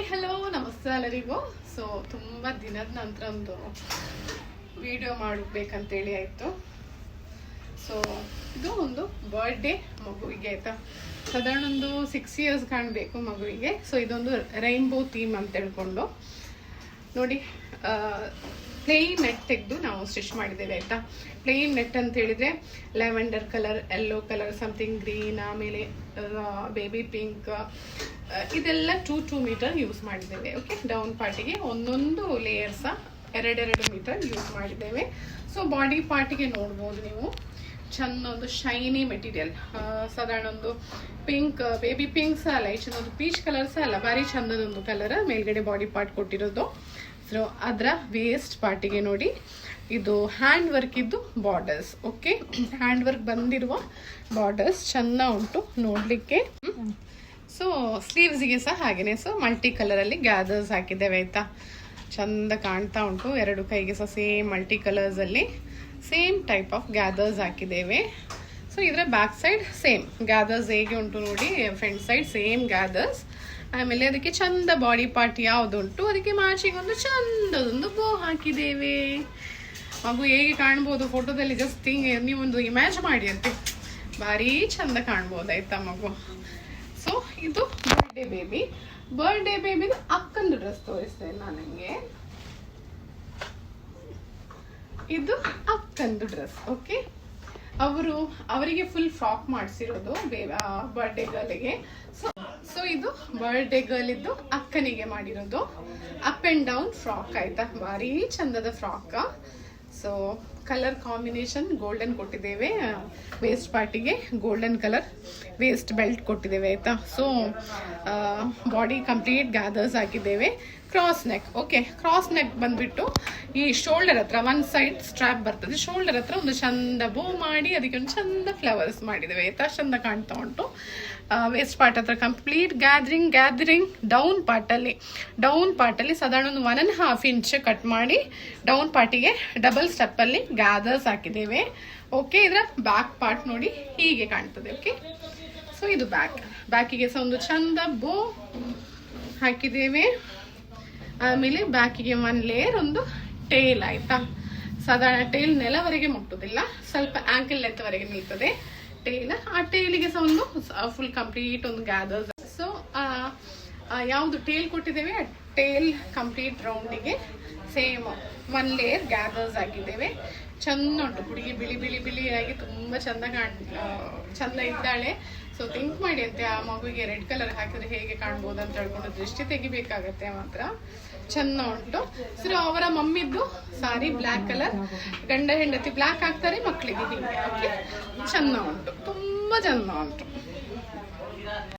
Hi hello ನಮಸ್ತೆ ಎಲ್ಲರಿಗೂ. So ತುಂಬ ದಿನದ ನಂತರ ಒಂದು ವಿಡಿಯೋ ಮಾಡಬೇಕಂತೇಳಿ ಆಯಿತು. ಸೊ ಇದು ಒಂದು ಬರ್ಡೇ ಮಗುವಿಗೆ ಆಯಿತಾ, ಸಾಧಾರಣ ಒಂದು 6 years ಕಾಣಬೇಕು ಮಗುವಿಗೆ. ಸೊ ಇದೊಂದು ರೈನ್ಬೋ ಥೀಮ್ ಅಂತ ಹೇಳ್ಕೊಂಡು ನೋಡಿ, ಪ್ಲೇನ್ ನೆಟ್ ತೆಗೆದು ನಾವು ಸ್ಟಿಚ್ ಮಾಡಿದ್ದೇವೆ ಆಯಿತಾ. ಪ್ಲೇನ್ ನೆಟ್ ಅಂತ ಹೇಳಿದರೆ lavender colour, yellow colour, something green, ಆಮೇಲೆ ಬೇಬಿ ಪಿಂಕ್, ಇದೆಲ್ಲ 2 ಮೀಟರ್ ಯೂಸ್ ಮಾಡಿದ್ದೇವೆ. ಓಕೆ, ಡೌನ್ ಪಾರ್ಟಿಗೆ ಒಂದೊಂದು ಲೇಯರ್ಸ 2 ಮೀಟರ್ ಯೂಸ್ ಮಾಡಿದ್ದೇವೆ. ಸೊ ಬಾಡಿ ಪಾರ್ಟಿಗೆ ನೋಡ್ಬೋದು ನೀವು, ಚೆಂದ ಒಂದು ಶೈನಿ ಮೆಟೀರಿಯಲ್, ಸಾಧಾರಣ ಒಂದು ಪಿಂಕ್, ಬೇಬಿ ಪಿಂಕ್ ಸಹ ಅಲ್ಲ, ಈ ಚೆಂದ ಪೀಚ್ ಕಲರ್ ಸಹ ಅಲ್ಲ, ಭಾರಿ ಚಂದದೊಂದು ಕಲರ್ ಮೇಲ್ಗಡೆ ಬಾಡಿ ಪಾರ್ಟ್ ಕೊಟ್ಟಿರೋದು. ಸೊ ಅದರ ವೇಸ್ಟ್ ಪಾರ್ಟಿಗೆ ನೋಡಿ, ಇದು ಹ್ಯಾಂಡ್ ವರ್ಕ್ ಇದ್ದು ಬಾರ್ಡರ್ಸ್. ಓಕೆ, ಹ್ಯಾಂಡ್ ವರ್ಕ್ ಬಂದಿರುವ ಬಾರ್ಡರ್ಸ್ ಚೆಂದ ಉಂಟು ನೋಡ್ಲಿಕ್ಕೆ. ಸೊ ಸ್ಲೀವ್ಸ್ಗೆ ಸಹ ಹಾಗೇನೆ, ಸೊ ಮಲ್ಟಿ ಕಲರಲ್ಲಿ ಗ್ಯಾದರ್ಸ್ ಹಾಕಿದ್ದೇವೆ ಆಯ್ತಾ, ಚಂದ ಕಾಣ್ತಾ ಉಂಟು. 2 ಕೈಗೆ ಸಹ ಸೇಮ್ ಮಲ್ಟಿ ಕಲರ್ಸ್ ಅಲ್ಲಿ ಸೇಮ್ ಟೈಪ್ ಆಫ್ ಗ್ಯಾದರ್ಸ್ ಹಾಕಿದ್ದೇವೆ. ಸೊ ಇದರ ಬ್ಯಾಕ್ ಸೈಡ್ ಸೇಮ್ ಗ್ಯಾದರ್ಸ್ ಹೇಗೆ ಉಂಟು ನೋಡಿ, ಫ್ರಂಟ್ ಸೈಡ್ ಸೇಮ್ ಗ್ಯಾದರ್ಸ್. ಆಮೇಲೆ ಅದಕ್ಕೆ ಚಂದ ಬಾಡಿ ಪಾರ್ಟ್ ಯಾವುದುಂಟು ಅದಕ್ಕೆ ಮ್ಯಾಚಿಂಗ್ ಒಂದು ಚಂದದೊಂದು ಬೋ ಹಾಕಿದ್ದೇವೆ. ಮಗು ಹೇಗೆ ಕಾಣ್ಬೋದು ಫೋಟೋದಲ್ಲಿ, ಜಸ್ಟ್ ನೀವೊಂದು ಇಮ್ಯಾಜ್ ಮಾಡಿ ಅಂತೆ, ಭಾರಿ ಚಂದ ಕಾಣ್ಬೋದು ಆಯ್ತಾ ಮಗು. ಸೊ ಇದು ಬರ್ಡೇ ಬೇಬಿ. ಬರ್ಡೇ ಬೇಬಿದು ಅಕ್ಕಂದು ಡ್ರೆಸ್ ತೋರಿಸ್ತೇನೆ ನಾನು ನಿಮಗೆ. ಇದು ಅಕ್ಕಂದು ಡ್ರೆಸ್. ಓಕೆ, ಅವರಿಗೆ ಫುಲ್ ಫ್ರಾಕ್ ಮಾಡಿಸಿರೋದು ಬರ್ಡೇ ಗರ್ಲಿಗೆ. ಸೊ ಇದು ಬರ್ಡೇ ಗರ್ಲ್ ಇದ್ದು ಅಕ್ಕನಿಗೆ ಮಾಡಿರೋದು ಅಪ್ ಅಂಡ್ ಡೌನ್ ಫ್ರಾಕ್ ಆಯ್ತಾ, ಭಾರಿ ಚಂದದ frock. So colour combination golden ಕೊಟ್ಟಿದ್ದೇವೆ, ವೇಸ್ಟ್ ಪಾರ್ಟಿಗೆ ಗೋಲ್ಡನ್ ಕಲರ್ ವೇಸ್ಟ್ ಬೆಲ್ಟ್ ಕೊಟ್ಟಿದ್ದೇವೆ ಆಯ್ತಾ. ಸೊ ಬಾಡಿ ಕಂಪ್ಲೀಟ್ ಗ್ಯಾದರ್ಸ್ ಹಾಕಿದ್ದೇವೆ. Cross neck. Okay, cross neck ಬಂದ್ಬಿಟ್ಟು ಈ ಶೋಲ್ಡರ್ ಹತ್ರ ಒನ್ ಸೈಡ್ ಸ್ಟ್ರಾಪ್ ಬರ್ತದೆ, ಶೋಲ್ಡರ್ ಹತ್ರ ಒಂದು ಚಂದ ಬೋ ಮಾಡಿ ಅದಕ್ಕೆ ಒಂದು ಚಂದ ಫ್ಲವರ್ಸ್ ಮಾಡಿದ್ದೇವೆ ಆಯ್ತಾ, ಚಂದ ಕಾಣ್ತಾ ಉಂಟು. ವೇಸ್ಟ್ ಪಾರ್ಟ್ ಹತ್ರ ಕಂಪ್ಲೀಟ್ ಗ್ಯಾದರಿಂಗ್ ಡೌನ್ ಪಾರ್ಟಲ್ಲಿ ಸಾಧಾರಣ ಒಂದು 1.5 ಇಂಚ್ ಕಟ್ ಮಾಡಿ ಡೌನ್ ಪಾರ್ಟಿಗೆ ಡಬಲ್ ಸ್ಟೆಪ್ಪಲ್ಲಿ ಗ್ಯಾದರ್ಸ್ ಹಾಕಿದ್ದೇವೆ. ಓಕೆ, ಇದರ ಬ್ಯಾಕ್ ಪಾರ್ಟ್ ನೋಡಿ ಹೀಗೆ ಕಾಣ್ತದೆ. ಓಕೆ, ಸೊ ಇದು ಬ್ಯಾಕಿಗೆ ಸಹ ಒಂದು ಚಂದ ಬೋ ಹಾಕಿದ್ದೇವೆ. ಆಮೇಲೆ ಬ್ಯಾಕಿಗೆ 1 ಲೇಯರ್ ಒಂದು ಟೇಲ್ ಆಯ್ತಾ. ಸಾಧಾರಣ ಟೇಲ್ ನೆಲವರೆಗೆ ಮುಟ್ಟುದಿಲ್ಲ, ಸ್ವಲ್ಪ ಆಂಕಲ್ ಲೆಂತ್ ವರೆಗೆ ನಿಲ್ತದೆ ಟೇಲ್. ಆ ಟೇಲಿಗೆ ಸಹ ಒಂದು ಫುಲ್ ಕಂಪ್ಲೀಟ್ ಒಂದು ಗ್ಯಾದರ್ಸ್. ಸೊ ಯಾವುದು ಟೇಲ್ ಕೊಟ್ಟಿದ್ದೇವೆ ಆ ಟೇಲ್ ಕಂಪ್ಲೀಟ್ ರೌಂಡಿಗೆ ಸೇಮ್ 1 ಲೇಯರ್ ಗ್ಯಾದರ್ಸ್ ಹಾಕಿದ್ದೇವೆ. ಚಂದ ಉಂಟು ಹುಡುಗಿ, ಬಿಳಿಯಾಗಿ ತುಂಬಾ ಚಂದ ಇದ್ದಾಳೆ. ಸೊ ಥಿಂಕ್ ಮಾಡಿ ಅಂತೆ, ಆ ಮಗುವಿಗೆ ರೆಡ್ ಕಲರ್ ಹಾಕಿದ್ರೆ ಹೇಗೆ ಕಾಣ್ಬೋದು ಅಂತ ಹೇಳ್ಕೊಂಡು ದೃಷ್ಟಿ ತೆಗಿಬೇಕಾಗತ್ತೆ ಮಾತ್ರ. ಚಂದ ಉಂಟು. ಸೊ ಅವರ ಮಮ್ಮಿದ್ದು ಸಾರಿ ಬ್ಲ್ಯಾಕ್ ಕಲರ್, ಗಂಡ ಹೆಂಡತಿ ಬ್ಲ್ಯಾಕ್ ಹಾಕ್ತಾರೆ, ಮಕ್ಕಳಿಗೆ ಹೀಗೆ. ಓಕೆ, ಚಂದ ಉಂಟು, ತುಂಬಾ ಚಂದ ಉಂಟು.